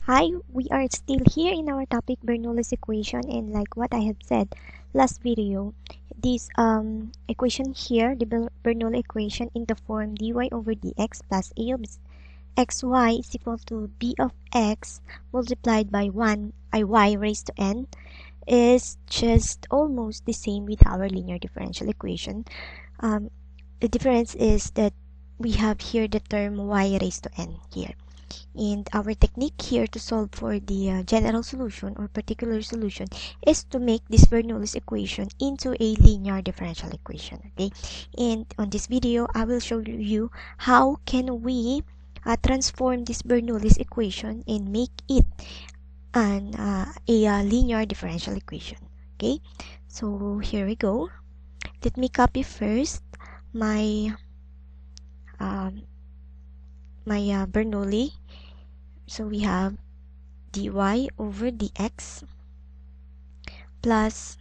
Hi, we are still here in our topic Bernoulli's equation, and like what I have said last video, this equation here, the Bernoulli equation in the form dy over dx plus a of xy is equal to b of x multiplied by y raised to n, is just almost the same with our linear differential equation. The difference is that we have here the term y raised to n here. And our technique here to solve for the general solution or particular solution is to make this Bernoulli's equation into a linear differential equation. Okay, and on this video I will show you how can we transform this Bernoulli's equation and make it a linear differential equation. Okay, so here we go. Let me copy first my Bernoulli. So we have dy over dx plus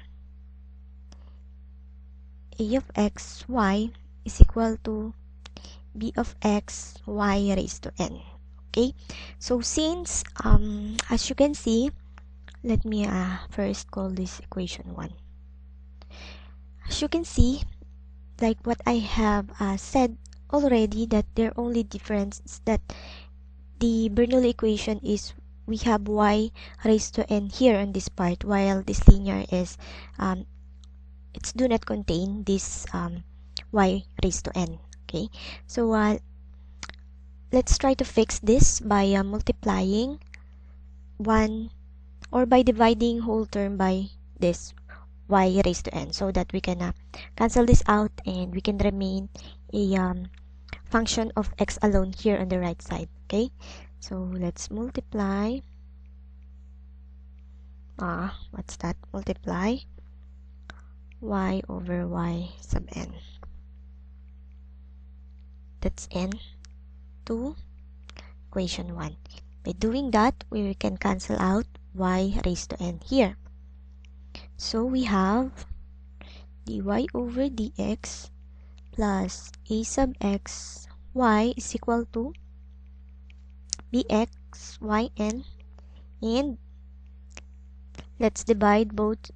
a of xy is equal to b of x y raised to n. Okay, so since as you can see, let me first call this equation 1. As you can see, like what I have said already, that their only difference is that the Bernoulli equation is we have y raised to n here on this part, while this linear is it do not contain this y raised to n. Okay, so let's try to fix this by multiplying 1 or by dividing whole term by this y raised to n, so that we can cancel this out and we can remain a function of x alone here on the right side. Okay, so let's multiply what's that, multiply y over y sub n, that's n, to equation 1. By doing that, we can cancel out y raised to n here. So we have dy over dx plus a sub x y is equal to bx yn, and let's divide both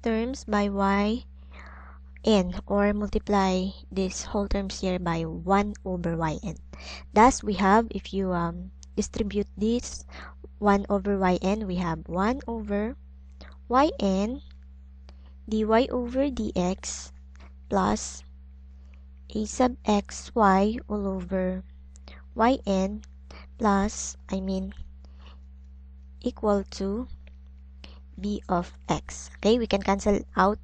terms by yn, or multiply this whole terms here by 1 over yn. Thus we have, if you distribute this 1 over yn, we have 1 over yn dy over dx plus a sub xy all over yn plus, equal to b of x. Okay, we can cancel out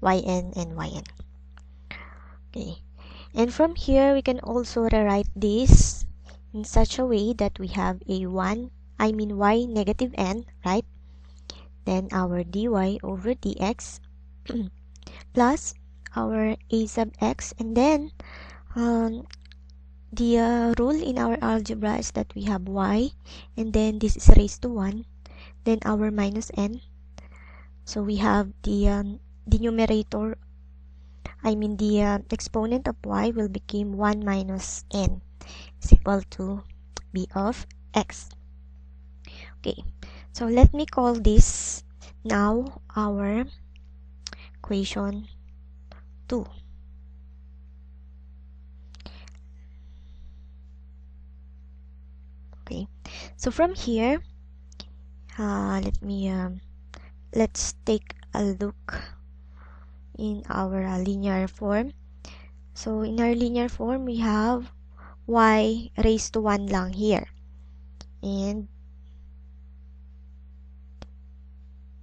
yn and yn. Okay, and from here we can also rewrite this in such a way that we have a y negative n, right? Then our dy over dx plus our a sub x, and then the rule in our algebra is that we have y, and then this is raised to 1, then our minus n. So we have the numerator, the exponent of y will become 1 minus n is equal to b of x. Okay, so let me call this now our equation 2. Okay, so from here let's take a look in our linear form. So in our linear form, we have y raised to 1 lang here, and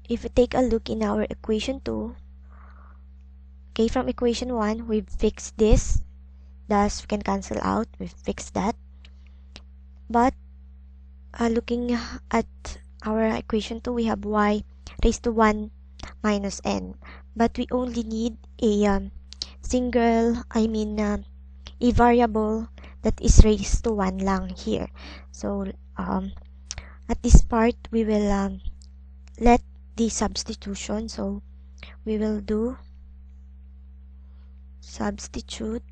if we take a look in our equation 2, okay, from equation 1 we've fixed this, thus we can cancel out, we've fixed that. But looking at our equation 2, we have y raised to 1 minus n, but we only need a a variable that is raised to 1 lang here. So at this part we will let the substitution, so we will do substitute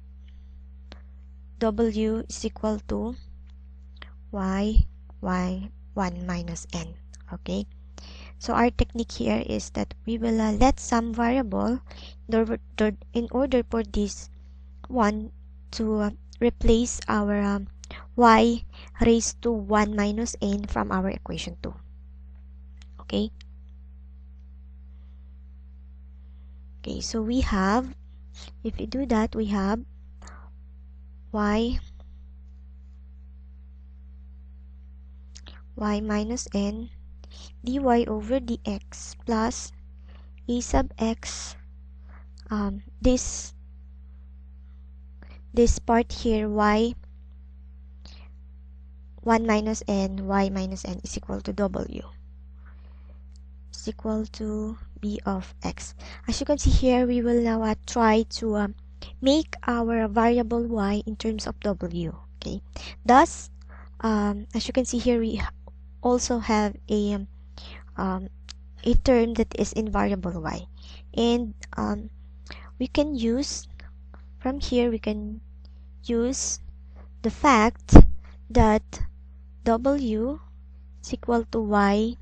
w is equal to y 1 minus n. Okay, so our technique here is that we will let some variable in order for this one to replace our y raised to 1 minus n from our equation 2. Okay, so we have, if we do that, we have y minus n dy over dx plus a sub x, this part here, y 1 minus n, y minus n is equal to w, is equal to b of x. As you can see here, we will now try to make our variable y in terms of w. Okay, thus as you can see here, we also have a term that is in variable y, and we can use from here, we can use the fact that w is equal to y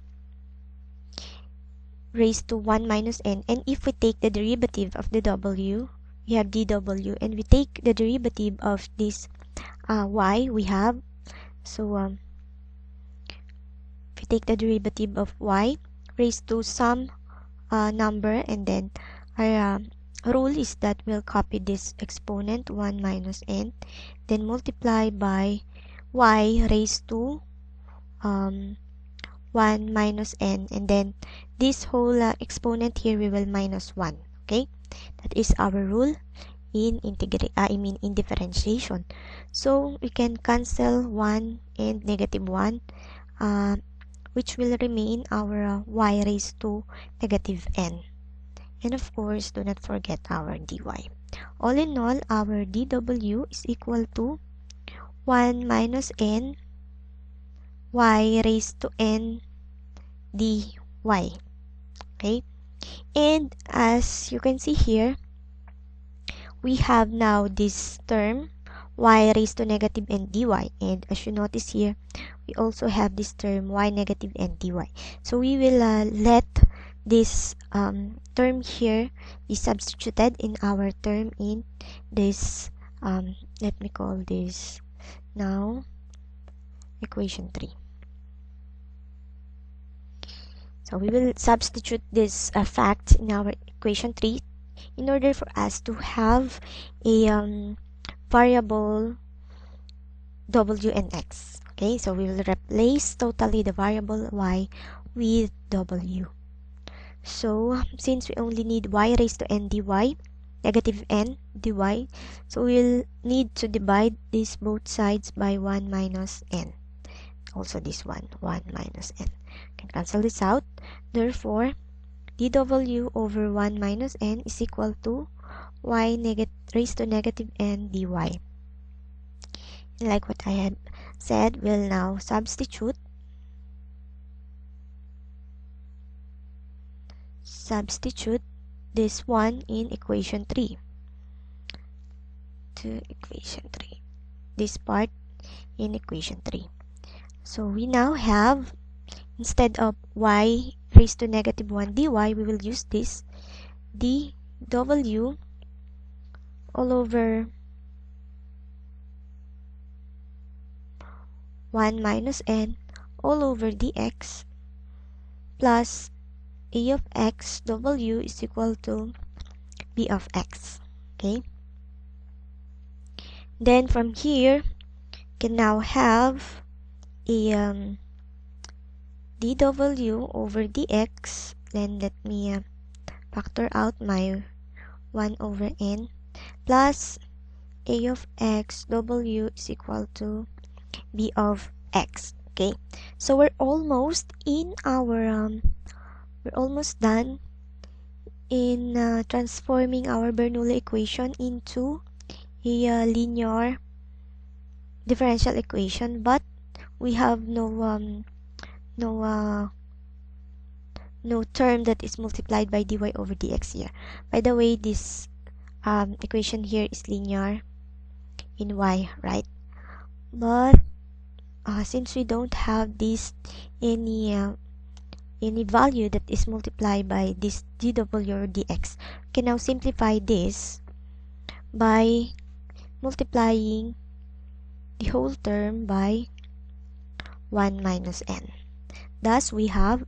raised to 1 minus n, and if we take the derivative of the w, we have dw, and we take the derivative of this y, we have, so if we take the derivative of y raised to some number, and then our rule is that we'll copy this exponent 1 minus n, then multiply by y raised to 1 minus n, and then this whole exponent here we will minus 1. Okay, that is our rule in in differentiation. So we can cancel 1 and negative 1, which will remain our y raised to negative n. And of course, do not forget our dy. All in all, our dw is equal to 1 minus n y raised to n dy. Okay, and as you can see here, we have now this term y raised to negative n dy, and as you notice here, we also have this term y negative n dy. So we will let this term here be substituted in our term in this let me call this now equation 3. So we will substitute this fact in our equation 3 in order for us to have a variable w and x. Okay, so we will replace totally the variable y with w. So since we only need y raised to n dy, negative n dy, so we'll need to divide this both sides by 1 minus n. Also this one, 1 minus n. Can cancel this out. Therefore, dw over 1 minus n is equal to y raised to negative n dy. And like what I had said, we'll now substitute this one in equation 3 to equation 3, this part in equation 3. So we now have, instead of y raised to negative 1 dy, we will use this dw all over 1 minus n all over dx plus a of x w is equal to b of x. Okay, then from here can now have a dw over dx. Then let me factor out my 1 over n plus a of x w is equal to b of x. Okay, so we're almost in our we're almost done in transforming our Bernoulli equation into a linear differential equation, but we have no term that is multiplied by dy over dx here. By the way, this equation here is linear in y, right? But since we don't have this any value that is multiplied by this dw or dx, we can now simplify this by multiplying the whole term by 1 minus n. Thus, we have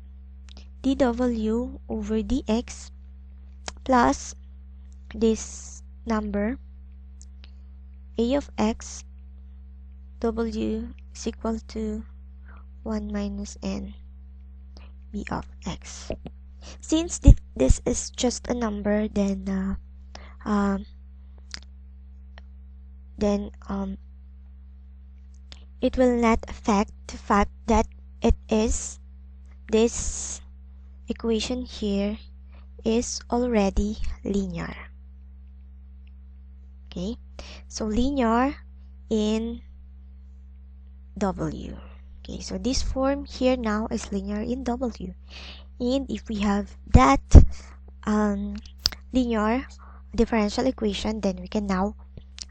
dw over dx plus this number a of x w is equal to 1 minus n b of x. Since this is just a number, then it will not affect the fact that it is this equation here is already linear. Okay, so linear in w. Okay, so this form here now is linear in w, and if we have that linear differential equation, then we can now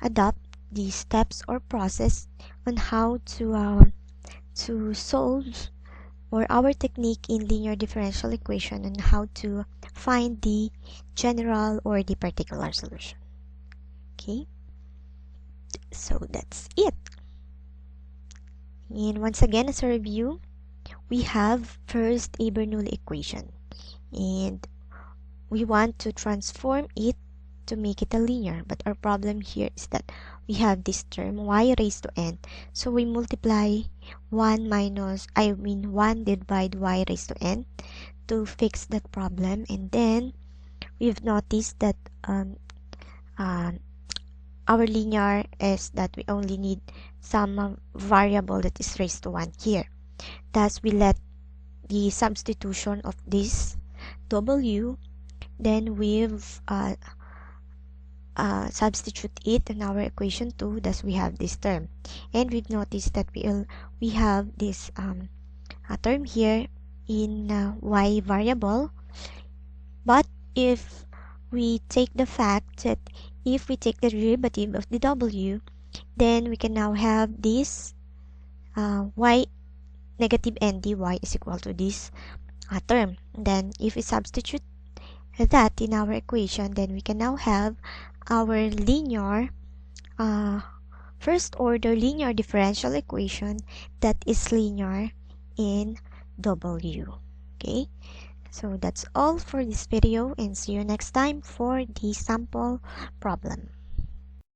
adopt the steps or process on how to solve, or our technique in linear differential equation, and how to find the general or the particular solution. Okay, so that's it. And once again, as a review, we have first a Bernoulli equation, and we want to transform it to make it a linear, but our problem here is that we have this term y raised to n, so we multiply 1 divided by y raised to n to fix that problem. And then we've noticed that our linear is that we only need some variable that is raised to 1 here. Thus, we let the substitution of this w, then we've substitute it in our equation 2. Thus, we have this term, and we've noticed that we have this term here in y variable. But if we take the fact that if we take the derivative of the w, then we can now have this y negative n dy is equal to this term. Then if we substitute that in our equation, then we can now have our linear first order linear differential equation that is linear in w. Okay, so that's all for this video, and see you next time for the sample problem.